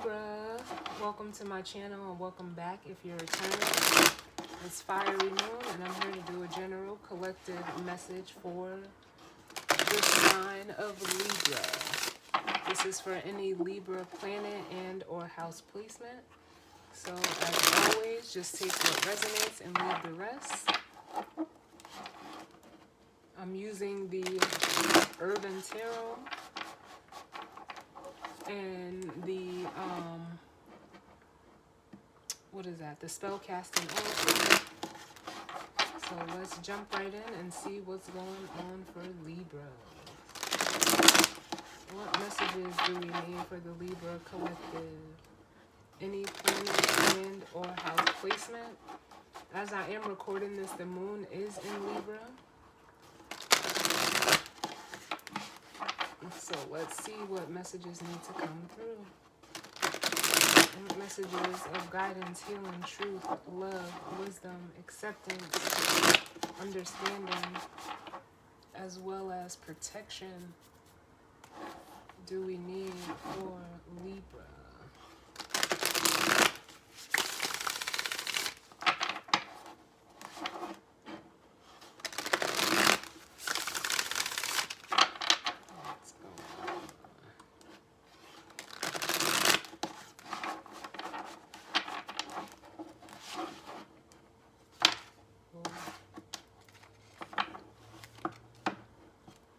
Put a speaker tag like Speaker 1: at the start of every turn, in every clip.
Speaker 1: Libra, welcome to my channel and welcome back if you're returning. It's Fiery Moon and I'm here to do a general collective message for the sign of Libra. This is for any Libra planet and or house placement. So as always, just take what resonates and leave the rest. I'm using the Urban Tarot and the what is that? The spell casting oracle. So let's jump right in and see what's going on for Libra. What messages do we need for the Libra collective? Any planet and or house placement? As I am recording this, the moon is in Libra. So let's see what messages need to come through. What messages of guidance, healing, truth, love, wisdom, acceptance, understanding, as well as protection do we need for Libra?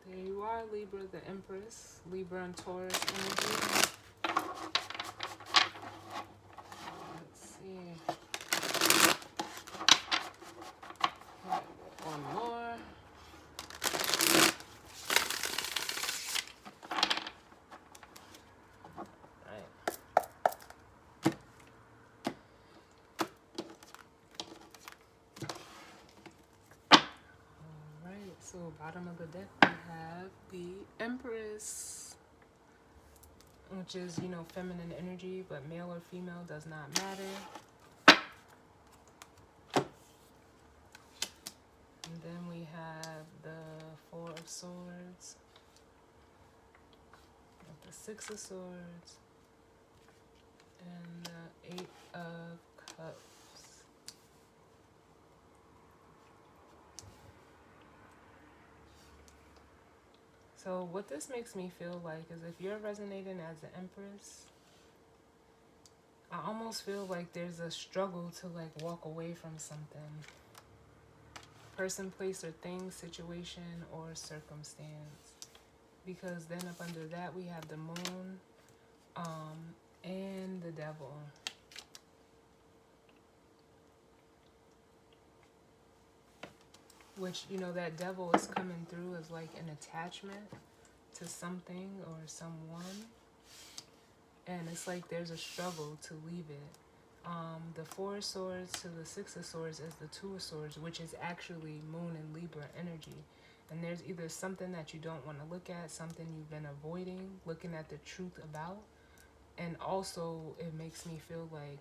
Speaker 1: There you are, Libra, the Empress, Libra and Taurus energy. Let's see. One more. So bottom of the deck we have the Empress, which is, you know, feminine energy, but male or female does not matter. And then we have the Four of Swords, the Six of Swords, and the Eight of Cups. So what this makes me feel like is if you're resonating as the Empress, I almost feel like there's a struggle to like walk away from something. Person, place, or thing, situation, or circumstance. Because then up under that we have the Moon and the Devil. Which, you know, that Devil is coming through as like an attachment to something or someone. And it's like there's a struggle to leave it. The Four of Swords to the Six of Swords is the Two of Swords, which is actually Moon and Libra energy. And there's either something that you don't want to look at, something you've been avoiding, looking at the truth about. And also it makes me feel like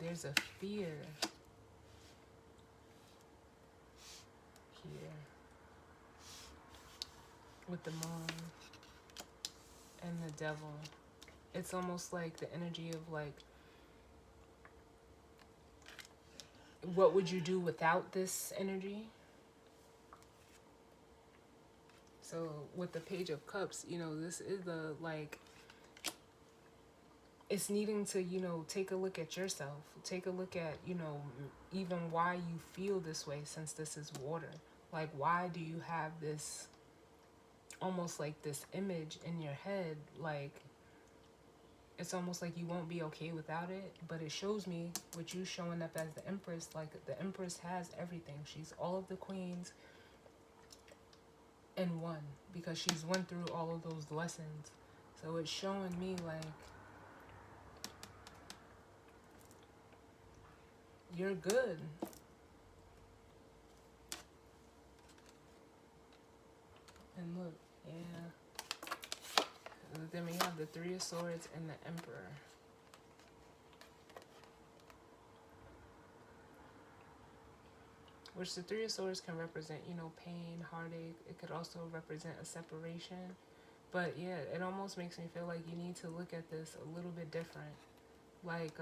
Speaker 1: there's a fear here with the Moon and the Devil. It's almost like the energy of like, what would you do without this energy? So with the Page of Cups, you know, this is the like, it's needing to, you know, take a look at yourself. Take a look at, you know, even why you feel this way, since this is water. Like, why do you have this, almost like this image in your head? Like, it's almost like you won't be okay without it. But it shows me with you showing up as the Empress, like the Empress has everything. She's all of the queens in one, because she's went through all of those lessons. So it's showing me like, you're good. And look, yeah. And then we have the Three of Swords and the Emperor. Which the Three of Swords can represent, you know, pain, heartache. It could also represent a separation. But yeah, it almost makes me feel like you need to look at this a little bit different. Like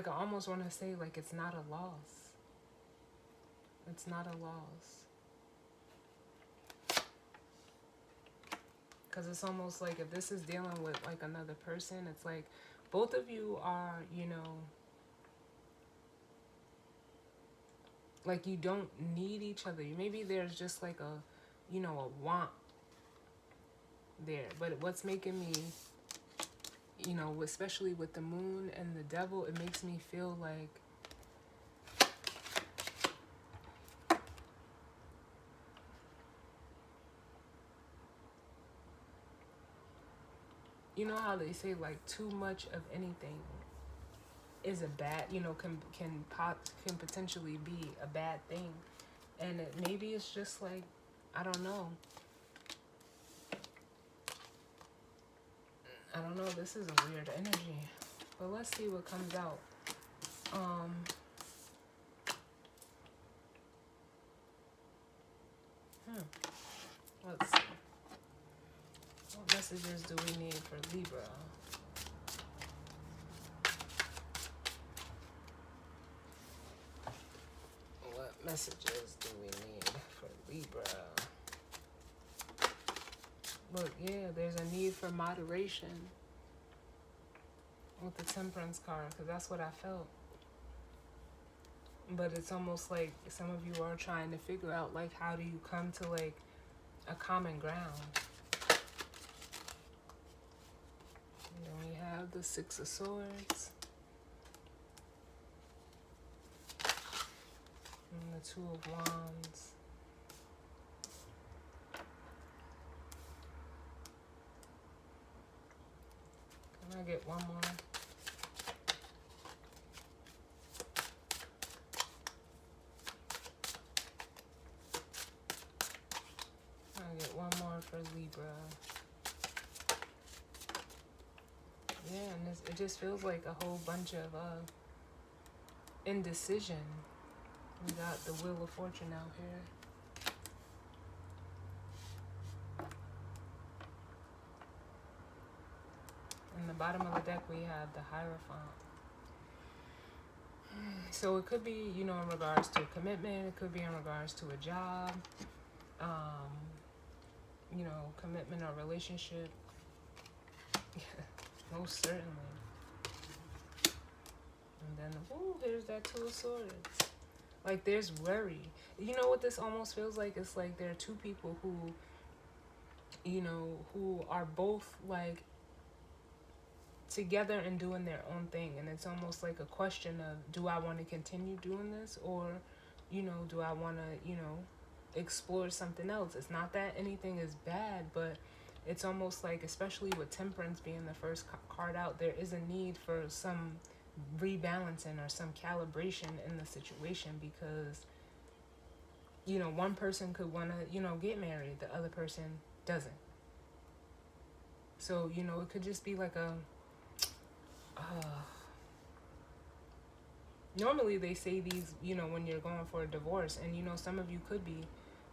Speaker 1: I almost want to say like it's not a loss. It's not a loss. Because it's almost like if this is dealing with like another person, it's like both of you are, you know, like you don't need each other. Maybe there's just like a, you know, a want there. But what's making me, you know, especially with the moon and the devil, it makes me feel like you know how they say like too much of anything is a bad, you know, can potentially be a bad thing. And maybe it's just like, I don't know. I don't know. This is a weird energy. But let's see what comes out. Let's see. What messages do we need for Libra? What messages do we need for Libra? Look, yeah, there's a need for moderation with the Temperance card, because that's what I felt. But it's almost like some of you are trying to figure out, like, how do you come to, like, a common ground? And then we have the Six of Swords. And the Two of Wands. Can I get one more? I'll get one more for Libra. Yeah, and it just feels like a whole bunch of indecision. We got the Wheel of Fortune out here. In the bottom of the deck, we have the Hierophant. So it could be, you know, in regards to a commitment. It could be in regards to a job. You know, commitment or relationship. Most certainly. And then, ooh, there's that Two of Swords. Like, there's worry. You know what this almost feels like? It's like there are two people who, you know, who are both, like, together and doing their own thing. And it's almost like a question of, do I want to continue doing this? Or, you know, do I want to, you know, explore something else? It's not that anything is bad, but it's almost like, especially with Temperance being the first card out, there is a need for some rebalancing or some calibration in the situation, because, you know, one person could want to, you know, get married, the other person doesn't. So, you know, it could just be like a normally they say these, you know, when you're going for a divorce, and, you know, some of you could be,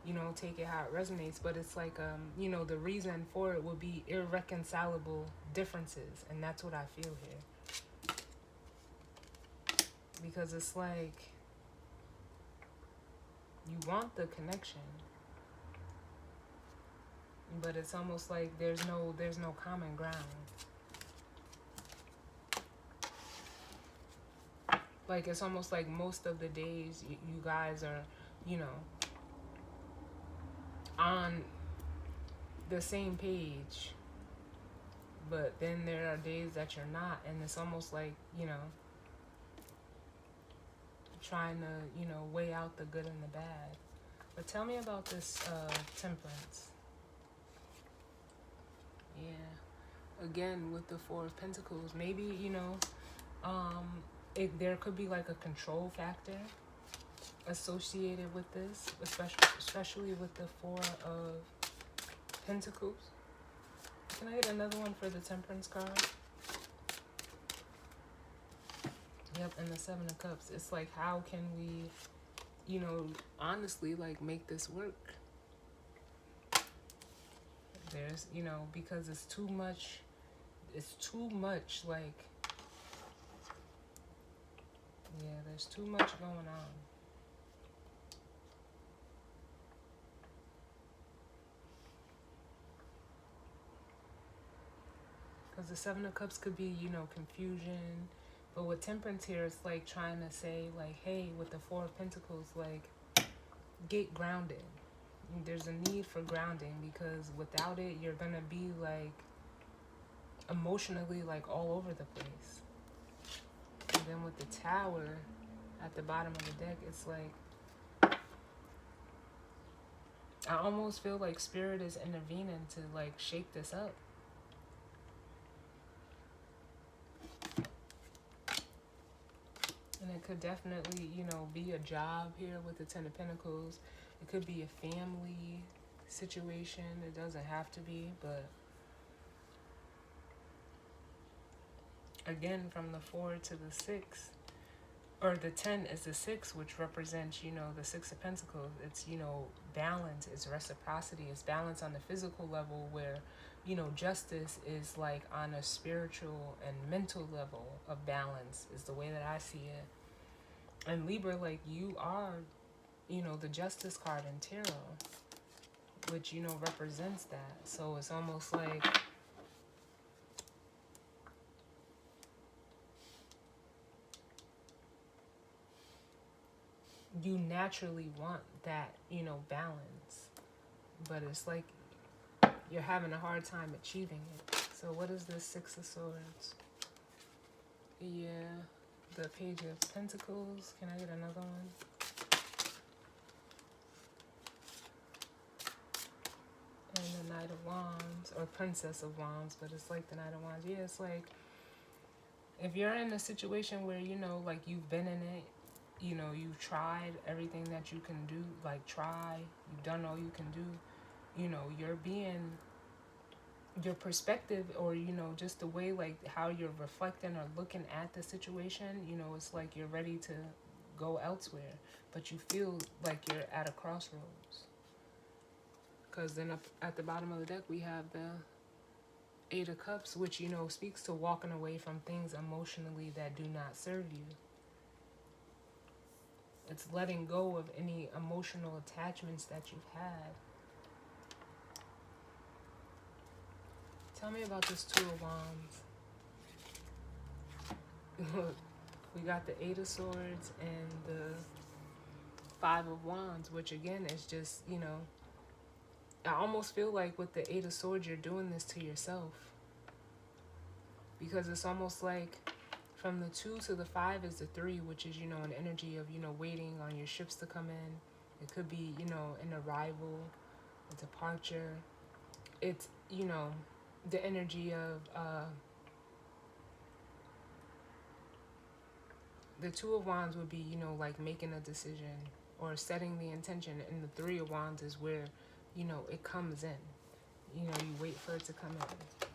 Speaker 1: you know, take it how it resonates, but it's like, you know, the reason for it would be irreconcilable differences, and that's what I feel here. Because it's like, you want the connection, but it's almost like there's no common ground. Like, it's almost like most of the days you guys are, you know, on the same page, but then there are days that you're not, and it's almost like, you know, trying to, you know, weigh out the good and the bad. But tell me about this Temperance. Yeah, again with the Four of Pentacles, maybe, you know, there could be like a control factor associated with this, especially with the Four of Pentacles. Can I get another one for the Temperance card? Yep, and the Seven of Cups. It's like, how can we you know, honestly, like, make this work. There's, you know, because it's too much, like, yeah, there's too much going on. Because the Seven of Cups could be, you know, confusion. But with Temperance here, it's like trying to say, like, hey, with the Four of Pentacles, like, get grounded. There's a need for grounding, because without it, you're going to be, like, emotionally, like, all over the place. And then with the Tower at the bottom of the deck, it's like, I almost feel like Spirit is intervening to, like, shake this up. And it could definitely, you know, be a job here with the Ten of Pentacles. It could be a family situation. It doesn't have to be, but again, from the 4 to the 6, or the 10 is the 6, which represents, you know, the 6 of Pentacles. It's, you know, balance, it's reciprocity, it's balance on the physical level, where, you know, justice is like on a spiritual and mental level of balance, is the way that I see it. And Libra, like, you are, you know, the Justice card in tarot, which, you know, represents that. So it's almost like you naturally want that, you know, balance, but it's like you're having a hard time achieving it. So what is this Six of Swords? Yeah, the Page of Pentacles. Can I get another one? And the Knight of Wands, or Princess of Wands, but it's like the Knight of Wands. Yeah, it's like, if you're in a situation where, you know, like, you've been in it, you know, you've tried everything that you can do, like, you've done all you can do, you know, your perspective, or, you know, just the way, like, how you're reflecting or looking at the situation, you know, it's like you're ready to go elsewhere, but you feel like you're at a crossroads. Because then up at the bottom of the deck, we have the Eight of Cups, which, you know, speaks to walking away from things emotionally that do not serve you. It's letting go of any emotional attachments that you've had. Tell me about this Two of Wands. Look, we got the Eight of Swords and the Five of Wands, which again is just, you know, I almost feel like with the Eight of Swords, you're doing this to yourself. Because it's almost like from the 2 to the 5 is the 3, which is, you know, an energy of, you know, waiting on your ships to come in. It could be, you know, an arrival, a departure. It's, you know, the energy of the Two of Wands would be, you know, like making a decision or setting the intention. And the Three of Wands is where, you know, it comes in. You know, you wait for it to come in.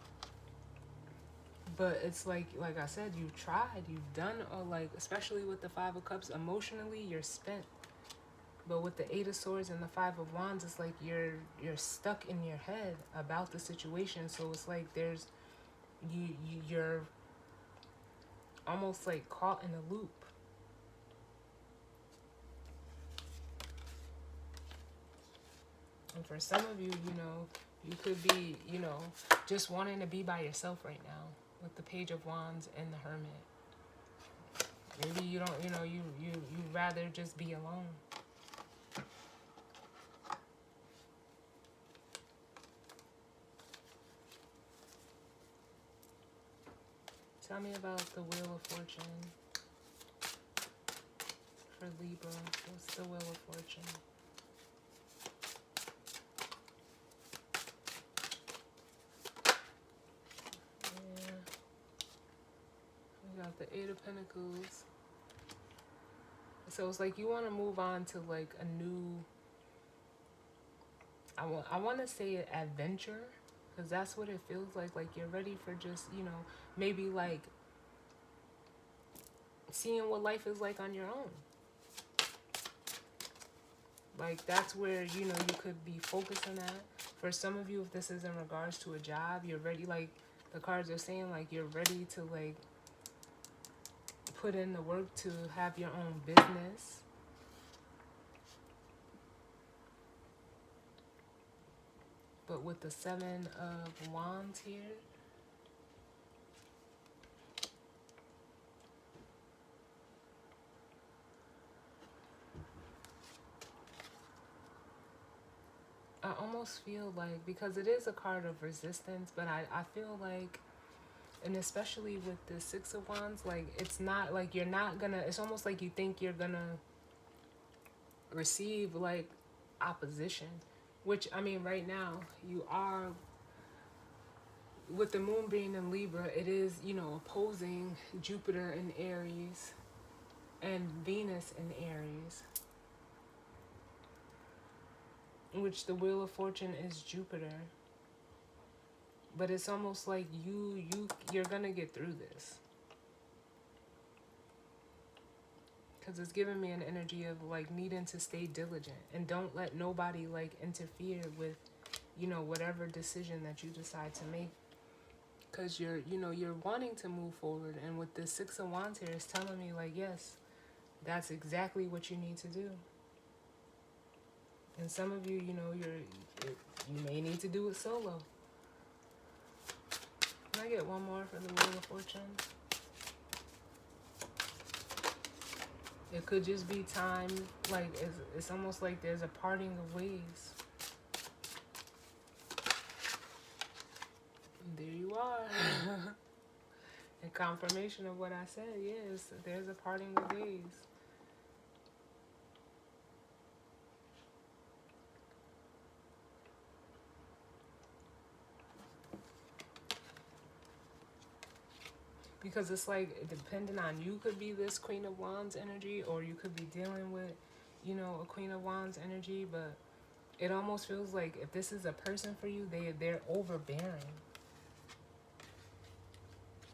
Speaker 1: But it's like I said, you've tried, you've done, or like, especially with the Five of Cups, emotionally, you're spent. But with the Eight of Swords and the Five of Wands, it's like you're stuck in your head about the situation. So it's like you're almost like caught in a loop. And for some of you, you know, you could be, you know, just wanting to be by yourself right now with the Page of Wands and the Hermit. Maybe you don't, you know, you'd rather just be alone. Tell me about the Wheel of Fortune for Libra. What's the Wheel of Fortune? Yeah. We got the Eight of Pentacles. So it's like you want to move on to like a new, I want to say adventure, because that's what it feels like. Like you're ready for just, you know, maybe like seeing what life is like on your own. Like, that's where, you know, you could be focusing at. For some of you, if this is in regards to a job, you're ready, like, the cards are saying, like, you're ready to, like, put in the work to have your own business. But with the 7 of Wands here, I almost feel like, because it is a card of resistance, but I feel like, and especially with the 6 of Wands, like, it's not like you're not gonna, it's almost like you think you're gonna receive, like, opposition. Which, I mean, right now, you are, with the moon being in Libra, it is, you know, opposing Jupiter in Aries and Venus in Aries. Which the Wheel of Fortune is Jupiter. But it's almost like you're gonna get through this. Because it's giving me an energy of, like, needing to stay diligent. And don't let nobody, like, interfere with, you know, whatever decision that you decide to make. Because you're, you know, you're wanting to move forward. And with this 6 of Wands here, it's telling me, like, yes, that's exactly what you need to do. And some of you, you know, you may need to do it solo. Can I get one more for the Wheel of Fortune? It could just be time, like, it's almost like there's a parting of ways. There you are. And confirmation of what I said, yes, there's a parting of ways. Because it's like, depending on, you could be this Queen of Wands energy, or you could be dealing with, you know, a Queen of Wands energy, but it almost feels like if this is a person for you, they're overbearing.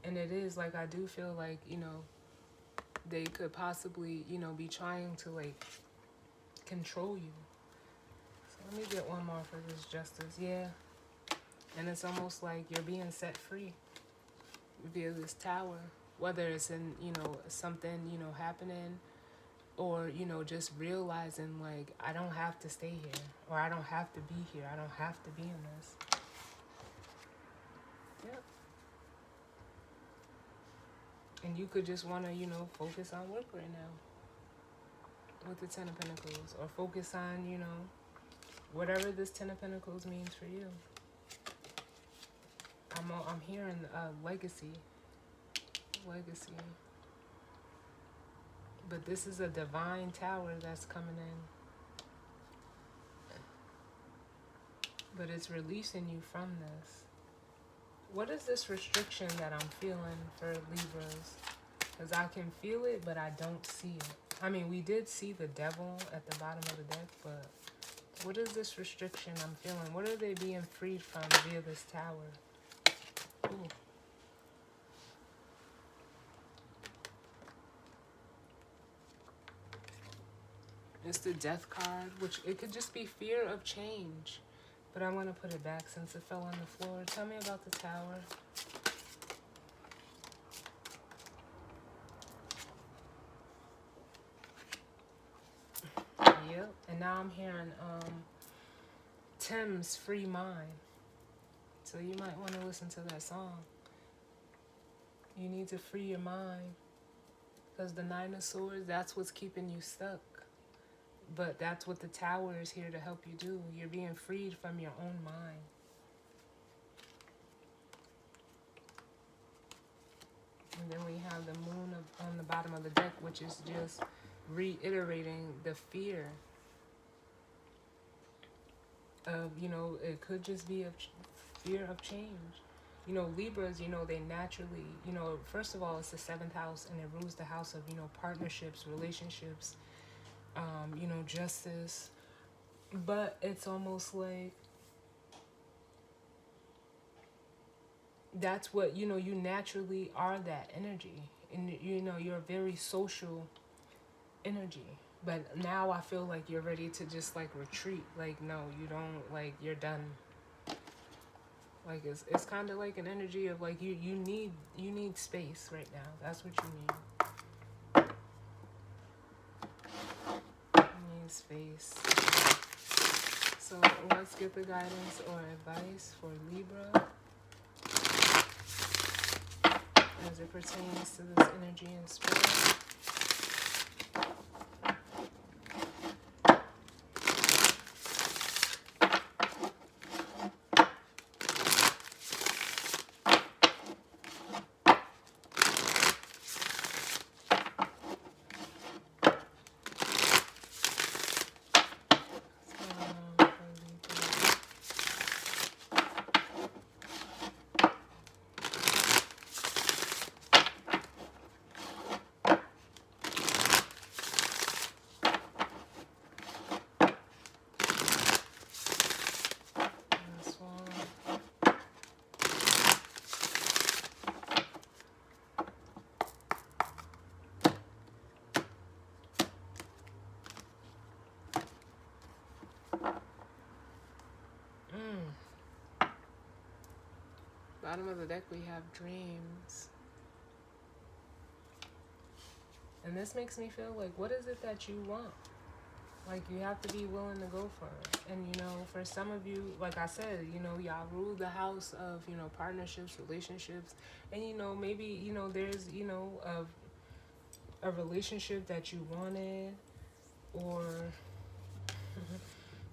Speaker 1: And it is, like, I do feel like, you know, they could possibly, you know, be trying to, like, control you. So let me get one more for this Justice. Yeah. And it's almost like you're being set free via this Tower. Whether it's in, you know, something, you know, happening, or, you know, just realizing, like, I don't have to stay here, or I don't have to be here, I don't have to be in this. Yep. And you could just want to, you know, focus on work right now with the 10 of Pentacles, or focus on, you know, whatever this 10 of Pentacles means for you. I'm hearing legacy. But this is a divine Tower that's coming in. But it's releasing you from this. What is this restriction that I'm feeling for Libras? Because I can feel it, but I don't see it. I mean, we did see the Devil at the bottom of the deck, but what is this restriction I'm feeling? What are they being freed from via this Tower? Ooh. It's the Death card, which it could just be fear of change. But I want to put it back since it fell on the floor. Tell me about the Tower. Yep. And now I'm hearing Tim's Free Mind. So you might want to listen to that song. You need to free your mind. Because the 9 of Swords, that's what's keeping you stuck. But that's what the Tower is here to help you do. You're being freed from your own mind. And then we have the Moon on the bottom of the deck, which is just reiterating the fear of, you know, it could just be a fear of change. You know, Libras, you know, they naturally, you know, first of all, it's the 7th house, and it rules the house of, you know, partnerships, relationships, you know, justice. But it's almost like that's what, you know, you naturally are that energy. And, you know, you're a very social energy. But now I feel like you're ready to just like retreat. Like, no, you don't, like, you're done. Like, it's kind of like an energy of like you need space right now. That's what you need. You need space. So let's get the guidance or advice for Libra as it pertains to this energy and spirit. For Libra. This one. Bottom of the deck we have dreams. And this makes me feel like, what is it that you want? Like, you have to be willing to go for it. And, you know, for some of you, like I said, you know, y'all rule the house of, you know, partnerships, relationships. And, you know, maybe, you know, there's, you know, a relationship that you wanted or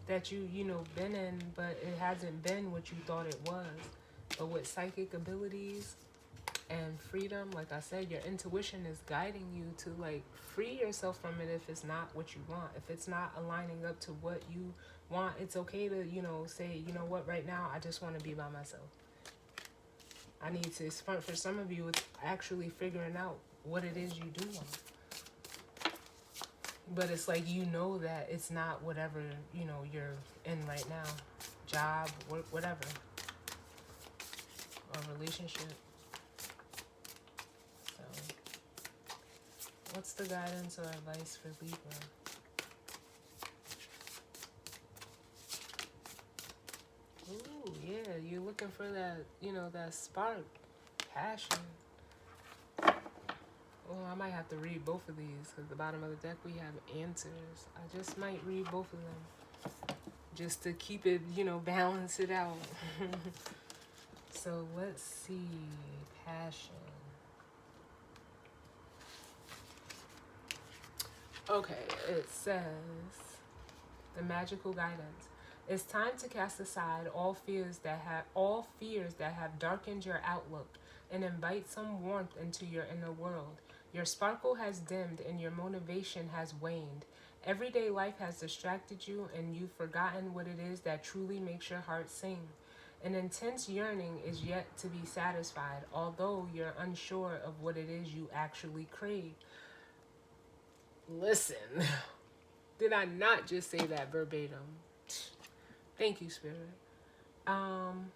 Speaker 1: that you know, been in, but it hasn't been what you thought it was. But with psychic abilities and freedom, like I said, your intuition is guiding you to like free yourself from it if it's not what you want. If it's not aligning up to what you want, it's okay to, you know, say, you know what, right now I just want to be by myself. I need to, for some of you, it's actually figuring out what it is you do want. But it's like, you know, that it's not whatever, you know, you're in right now. Job, whatever. Or relationship. So, what's the guidance or advice for Libra? Ooh, yeah, you're looking for that, you know, that spark, passion. Oh, I might have to read both of these because at the bottom of the deck we have answers. I just might read both of them just to keep it, you know, balance it out. So let's see, passion. Okay, it says the magical guidance. It's time to cast aside all fears that have darkened your outlook and invite some warmth into your inner world. Your sparkle has dimmed and your motivation has waned. Everyday life has distracted you and you've forgotten what it is that truly makes your heart sing. An intense yearning is yet to be satisfied, although you're unsure of what it is you actually crave. Listen, did I not just say that verbatim? Thank you, Spirit. Um,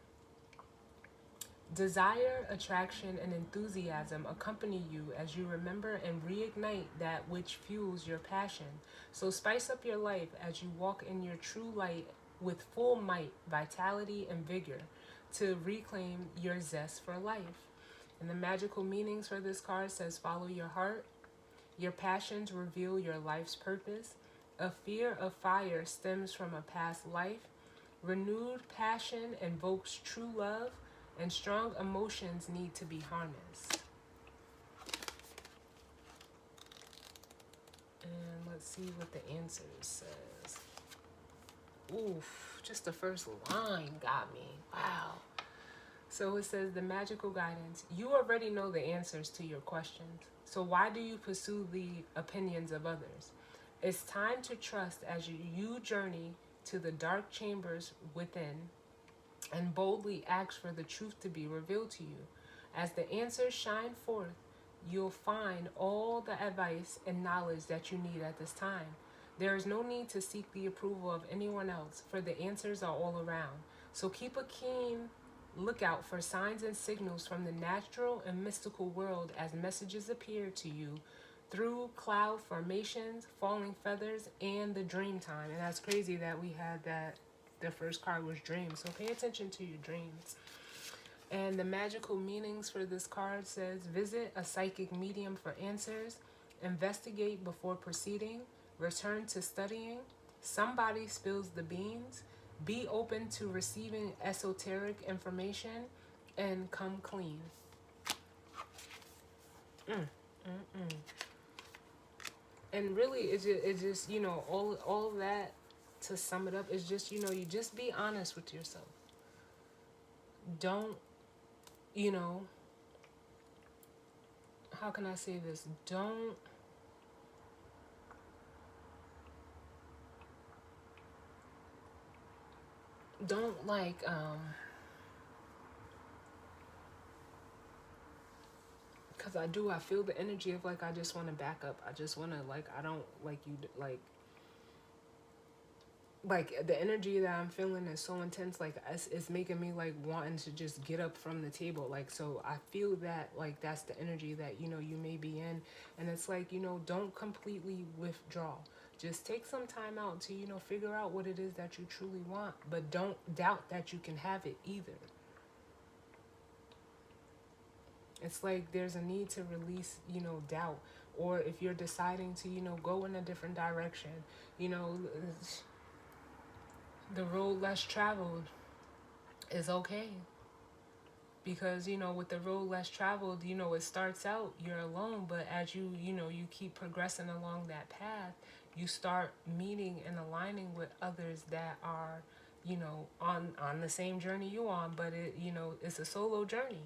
Speaker 1: Desire, attraction, and enthusiasm accompany you as you remember and reignite that which fuels your passion. So spice up your life as you walk in your true light with full might, vitality, and vigor to reclaim your zest for life. And the magical meanings for this card says follow your heart. Your passions reveal your life's purpose. A fear of fire stems from a past life. Renewed passion invokes true love, and strong emotions need to be harnessed. And let's see what the answer says. Oof, just the first line got me. Wow. So it says the magical guidance. You already know the answers to your questions. So why do you pursue the opinions of others? It's time to trust as you journey to the dark chambers within and boldly ask for the truth to be revealed to you. As the answers shine forth, you'll find all the advice and knowledge that you need at this time. There is no need to seek the approval of anyone else, for the answers are all around. So keep a keen lookout for signs and signals from the natural and mystical world as messages appear to you through cloud formations, falling feathers, and the dream time. And that's crazy that we had that. The first card was dreams. So pay attention to your dreams. And the magical meanings for this card says, visit a psychic medium for answers, investigate before proceeding, return to studying, somebody spills the beans, be open to receiving esoteric information, and come clean. And really, it's just, you know, all of that, to sum it up, is just, you know, you just be honest with yourself. Don't, you know, how can I say this? Don't like, because I feel the energy of like, I just want to back up. I just want to, like, I don't like you, like the energy that I'm feeling is so intense, like it's making me like wanting to just get up from the table. Like, so I feel that, like, that's the energy that, you know, you may be in. And it's like, you know, don't completely withdraw. Just take some time out to, you know, figure out what it is that you truly want, but don't doubt that you can have it either. It's like there's a need to release, you know, doubt. Or if you're deciding to, you know, go in a different direction, you know, the road less traveled is okay. Because, you know, with the road less traveled, you know, it starts out you're alone, but as you, you know, you keep progressing along that path, you start meeting and aligning with others that are, you know, on the same journey you on, but it, you know, it's a solo journey.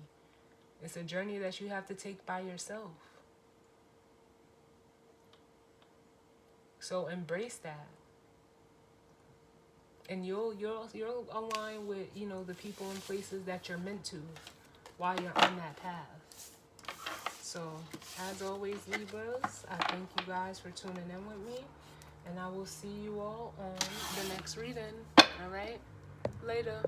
Speaker 1: It's a journey that you have to take by yourself. So embrace that. And you'll align with, you know, the people and places that you're meant to while you're on that path. So, as always, Libras, I thank you guys for tuning in with me, and I will see you all on the next reading. All right? Later.